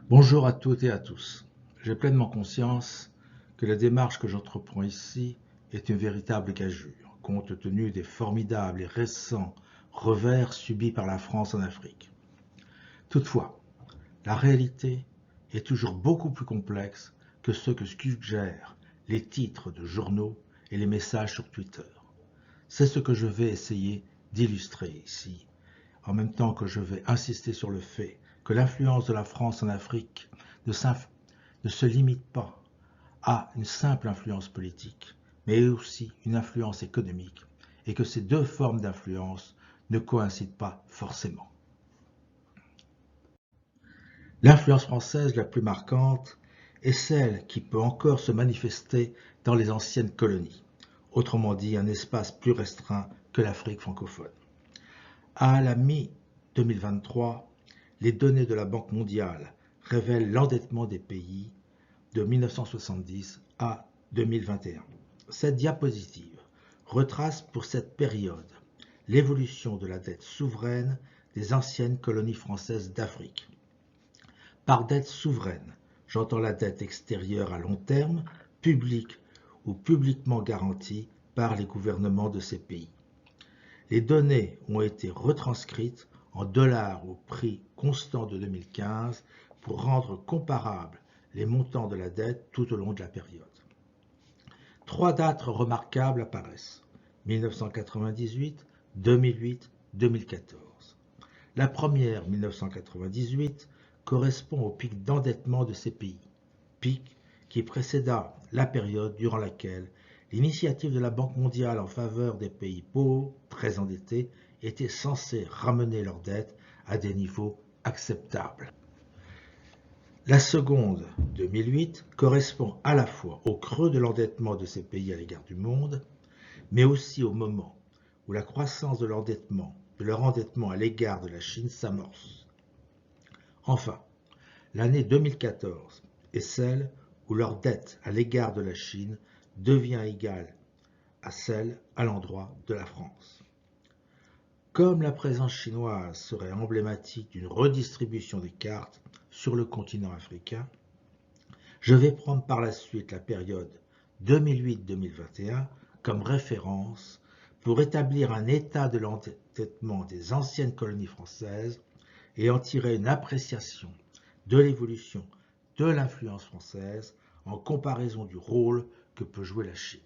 Bonjour à toutes et à tous. J'ai pleinement conscience que la démarche que j'entreprends ici est une véritable gageure, compte tenu des formidables et récents revers subis par la France en Afrique. Toutefois, la réalité est toujours beaucoup plus complexe que ce que suggèrent les titres de journaux et les messages sur Twitter. C'est ce que je vais essayer d'illustrer ici, en même temps que je vais insister sur le fait que l'influence de la France en Afrique ne se limite pas à une simple influence politique, mais aussi une influence économique, et que ces deux formes d'influence ne coïncident pas forcément. L'influence française la plus marquante est celle qui peut encore se manifester dans les anciennes colonies, autrement dit un espace plus restreint que l'Afrique francophone. À la mi-2023, les données de la Banque mondiale révèlent l'endettement des pays de 1970 à 2021. Cette diapositive retrace pour cette période l'évolution de la dette souveraine des anciennes colonies françaises d'Afrique. Par dette souveraine, j'entends la dette extérieure à long terme, publique ou publiquement garantie par les gouvernements de ces pays. Les données ont été retranscrites en dollars au prix constant de 2015 pour rendre comparables les montants de la dette tout au long de la période. Trois dates remarquables apparaissent: 1998, 2008, 2014. La première, 1998, correspond au pic d'endettement de ces pays, pic qui précéda la période durant laquelle l'initiative de la Banque mondiale en faveur des pays pauvres, très endettés, était censée ramener leur dette à des niveaux acceptables. La seconde, 2008, correspond à la fois au creux de l'endettement de ces pays à l'égard du monde, mais aussi au moment où la croissance de leur endettement à l'égard de la Chine s'amorce. Enfin, l'année 2014 est celle où leur dette à l'égard de la Chine devient égale à celle à l'endroit de la France. Comme la présence chinoise serait emblématique d'une redistribution des cartes sur le continent africain, je vais prendre par la suite la période 2008-2021 comme référence pour établir un état de l'endettement des anciennes colonies françaises et en tirer une appréciation de l'évolution de l'influence française en comparaison du rôle que peut jouer la Chine.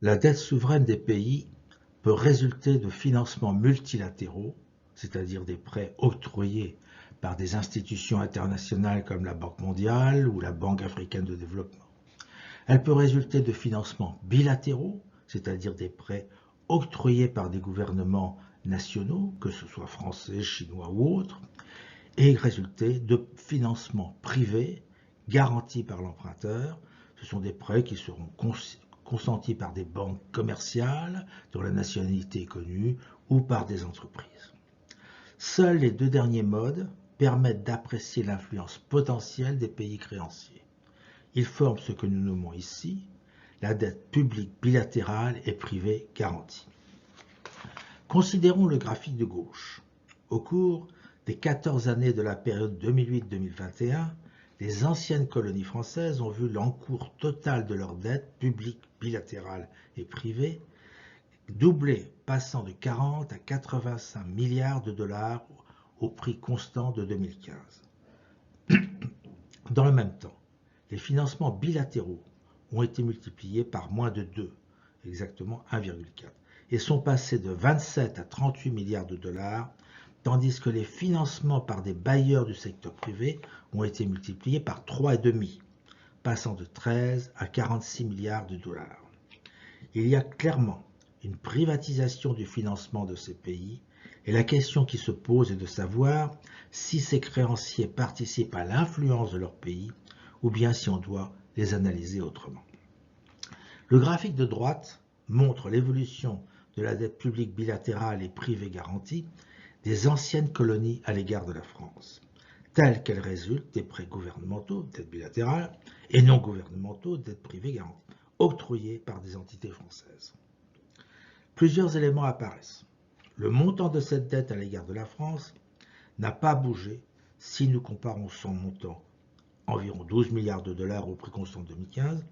La dette souveraine des pays peut résulter de financements multilatéraux, c'est-à-dire des prêts octroyés par des institutions internationales comme la Banque mondiale ou la Banque africaine de développement. Elle peut résulter de financements bilatéraux, c'est-à-dire des prêts octroyés par des gouvernements nationaux, que ce soit français, chinois ou autres, et résulter de financements privés garantis par l'emprunteur. Ce sont des prêts qui seront consentis par des banques commerciales dont la nationalité est connue ou par des entreprises. Seuls les deux derniers modes permettent d'apprécier l'influence potentielle des pays créanciers. Ils forment ce que nous nommons ici la dette publique bilatérale et privée garantie. Considérons le graphique de gauche. Au cours des 14 années de la période 2008-2021, les anciennes colonies françaises ont vu l'encours total de leur dette publique bilatérale et privée doubler, passant de 40 à 85 milliards de dollars au prix constant de 2015. Dans le même temps, les financements bilatéraux ont été multipliés par moins de 2, exactement 1,4, et sont passés de 27 à 38 milliards de dollars, tandis que les financements par des bailleurs du secteur privé ont été multipliés par 3,5, passant de 13 à 46 milliards de dollars. Il y a clairement une privatisation du financement de ces pays, et la question qui se pose est de savoir si ces créanciers participent à l'influence de leur pays ou bien si on doit les analyser autrement. Le graphique de droite montre l'évolution de la dette publique bilatérale et privée garantie des anciennes colonies à l'égard de la France, telle qu'elle résulte des prêts gouvernementaux, dette bilatérale, et non gouvernementaux, dette privée garantie, octroyés par des entités françaises. Plusieurs éléments apparaissent. Le montant de cette dette à l'égard de la France n'a pas bougé si nous comparons son montant, environ 12 milliards de dollars au prix constant de 2015,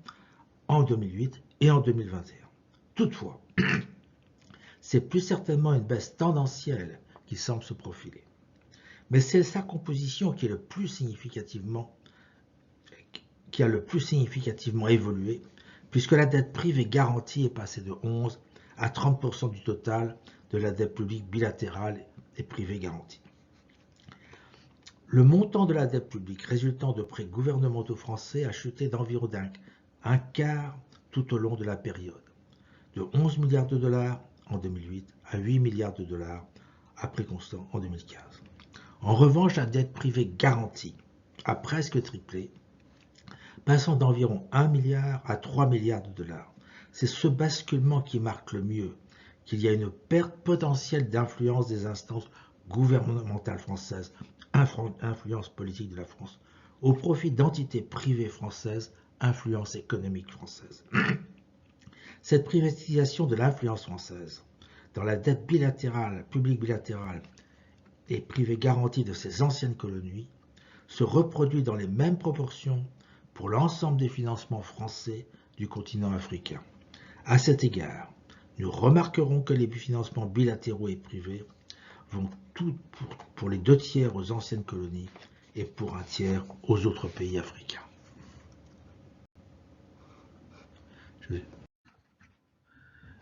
en 2008 et en 2021. Toutefois, c'est plus certainement une baisse tendancielle qui semble se profiler. Mais c'est sa composition qui a le plus significativement évolué, puisque la dette privée garantie est passée de 11 à 30% du total de la dette publique bilatérale et privée garantie. Le montant de la dette publique résultant de prêts gouvernementaux français a chuté d'environ un quart tout au long de la période, de 11 milliards de dollars en 2008 à 8 milliards de dollars à prix constant en 2015. En revanche, la dette privée garantie a presque triplé, passant d'environ 1 milliard à 3 milliards de dollars. C'est ce basculement qui marque le mieux qu'il y a une perte potentielle d'influence des instances gouvernementales françaises, influence politique de la France, au profit d'entités privées françaises, influence économique française. Cette privatisation de l'influence française dans la dette bilatérale, publique bilatérale et privée garantie de ces anciennes colonies se reproduit dans les mêmes proportions pour l'ensemble des financements français du continent africain. À cet égard, nous remarquerons que les financements bilatéraux et privés vont tout pour les 2 tiers aux anciennes colonies et pour 1 tiers aux autres pays africains.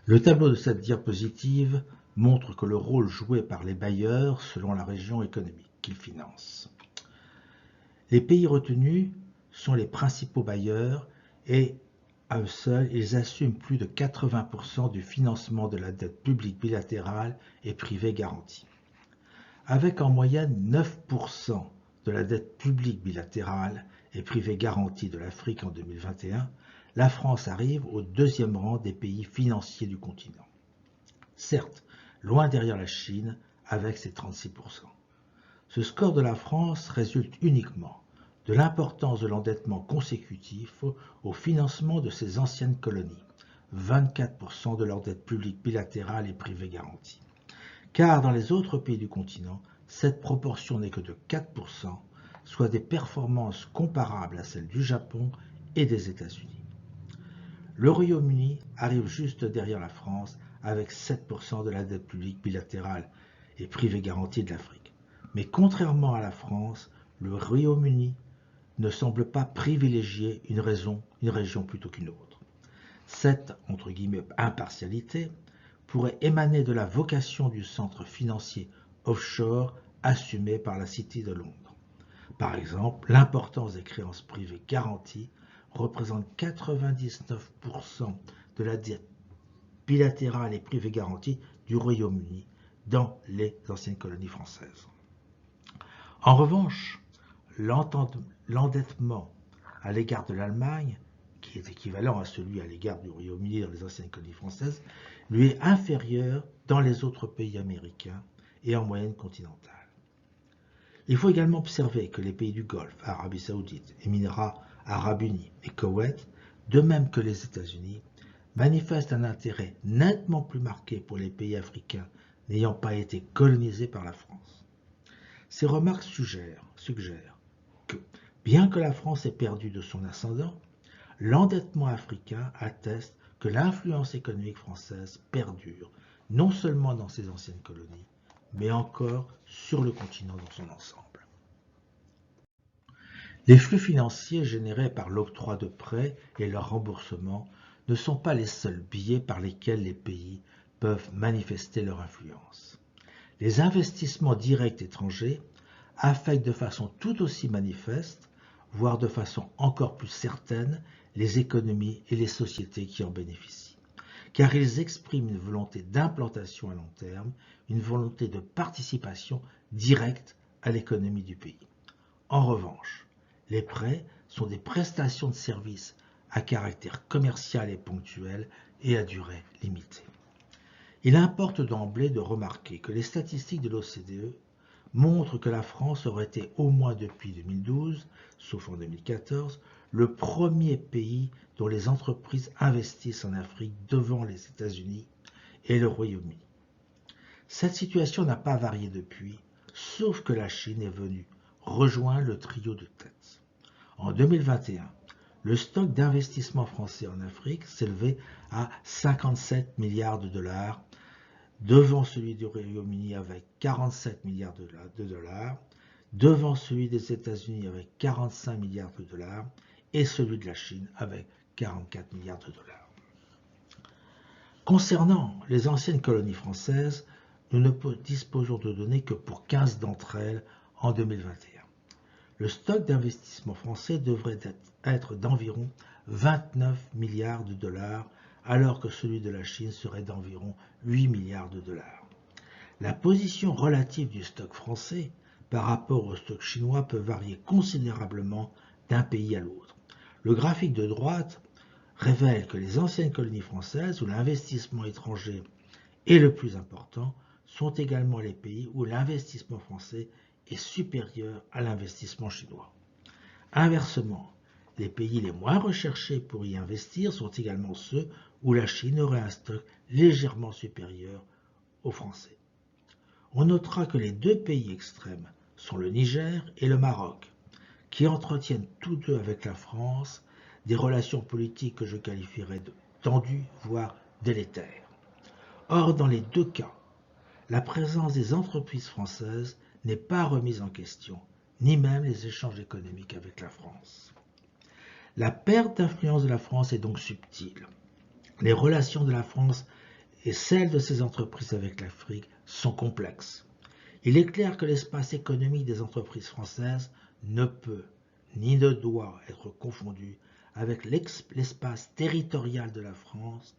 Le tableau de cette diapositive montre que le rôle joué par les bailleurs selon la région économique qu'ils financent. Les pays retenus sont les principaux bailleurs et à eux seuls, ils assument plus de 80% du financement de la dette publique bilatérale et privée garantie. Avec en moyenne 9% de la dette publique bilatérale et privée garantie de l'Afrique en 2021, la France arrive au 2e rang des pays financiers du continent. Certes, loin derrière la Chine avec ses 36%. Ce score de la France résulte uniquement de l'importance de l'endettement consécutif au financement de ces anciennes colonies, 24% de leur dette publique bilatérale et privée garantie. Car dans les autres pays du continent, cette proportion n'est que de 4%, soit des performances comparables à celles du Japon et des États-Unis. Le Royaume-Uni arrive juste derrière la France avec 7% de la dette publique bilatérale et privée garantie de l'Afrique. Mais contrairement à la France, le Royaume-Uni ne semble pas privilégier une région plutôt qu'une autre. Cette, entre guillemets, impartialité pourrait émaner de la vocation du centre financier offshore assumé par la City de Londres. Par exemple, l'importance des créances privées garanties représente 99% de la dette bilatérale et privée garantie du Royaume-Uni dans les anciennes colonies françaises. En revanche, l'endettement à l'égard de l'Allemagne, qui est équivalent à celui à l'égard du Royaume-Uni dans les anciennes colonies françaises, lui est inférieur dans les autres pays américains et en moyenne continentale. Il faut également observer que les pays du Golfe, Arabie Saoudite, Émirats Arabes Unis et Koweït, de même que les États-Unis, manifestent un intérêt nettement plus marqué pour les pays africains n'ayant pas été colonisés par la France. Ces remarques suggèrent que, bien que la France ait perdu de son ascendant, l'endettement africain atteste que l'influence économique française perdure, non seulement dans ses anciennes colonies, mais encore sur le continent dans son ensemble. Les flux financiers générés par l'octroi de prêts et leur remboursement ne sont pas les seuls biais par lesquels les pays peuvent manifester leur influence. Les investissements directs étrangers affectent de façon tout aussi manifeste, voire de façon encore plus certaine, les économies et les sociétés qui en bénéficient, car ils expriment une volonté d'implantation à long terme, une volonté de participation directe à l'économie du pays. En revanche, les prêts sont des prestations de services à caractère commercial et ponctuel et à durée limitée. Il importe d'emblée de remarquer que les statistiques de l'OCDE montrent que la France aurait été au moins depuis 2012, sauf en 2014, le premier pays dont les entreprises investissent en Afrique devant les États-Unis et le Royaume-Uni. Cette situation n'a pas varié depuis, sauf que la Chine est venue rejoint le trio de tête. En 2021, le stock d'investissement français en Afrique s'élevait à 57 milliards de dollars, devant celui du Royaume-Uni avec 47 milliards de dollars, devant celui des États-Unis avec 45 milliards de dollars et celui de la Chine avec 44 milliards de dollars. Concernant les anciennes colonies françaises, nous ne disposons de données que pour 15 d'entre elles en 2021. Le stock d'investissement français devrait être d'environ 29 milliards de dollars, alors que celui de la Chine serait d'environ 8 milliards de dollars. La position relative du stock français par rapport au stock chinois peut varier considérablement d'un pays à l'autre. Le graphique de droite révèle que les anciennes colonies françaises où l'investissement étranger est le plus important sont également les pays où l'investissement français est supérieur à l'investissement chinois. Inversement, les pays les moins recherchés pour y investir sont également ceux où la Chine aurait un stock légèrement supérieur aux Français. On notera que les deux pays extrêmes sont le Niger et le Maroc, qui entretiennent tous deux avec la France des relations politiques que je qualifierais de tendues, voire délétères. Or, dans les deux cas, la présence des entreprises françaises n'est pas remise en question, ni même les échanges économiques avec la France. La perte d'influence de la France est donc subtile. Les relations de la France et celles de ses entreprises avec l'Afrique sont complexes. Il est clair que l'espace économique des entreprises françaises ne peut ni ne doit être confondu avec l'espace territorial de la France,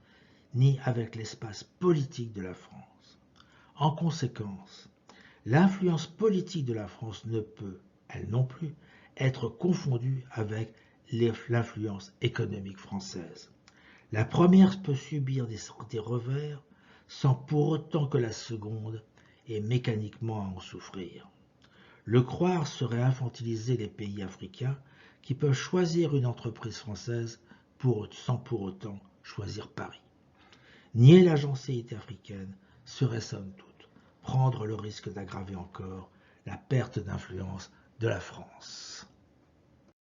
ni avec l'espace politique de la France. En conséquence, l'influence politique de la France ne peut, elle non plus, être confondue avec l'influence économique française. La première peut subir des revers sans pour autant que la seconde ait mécaniquement à en souffrir. Le croire serait infantiliser les pays africains qui peuvent choisir une entreprise française sans pour autant choisir Paris. Nier l'agencéité africaine serait somme toute prendre le risque d'aggraver encore la perte d'influence de la France.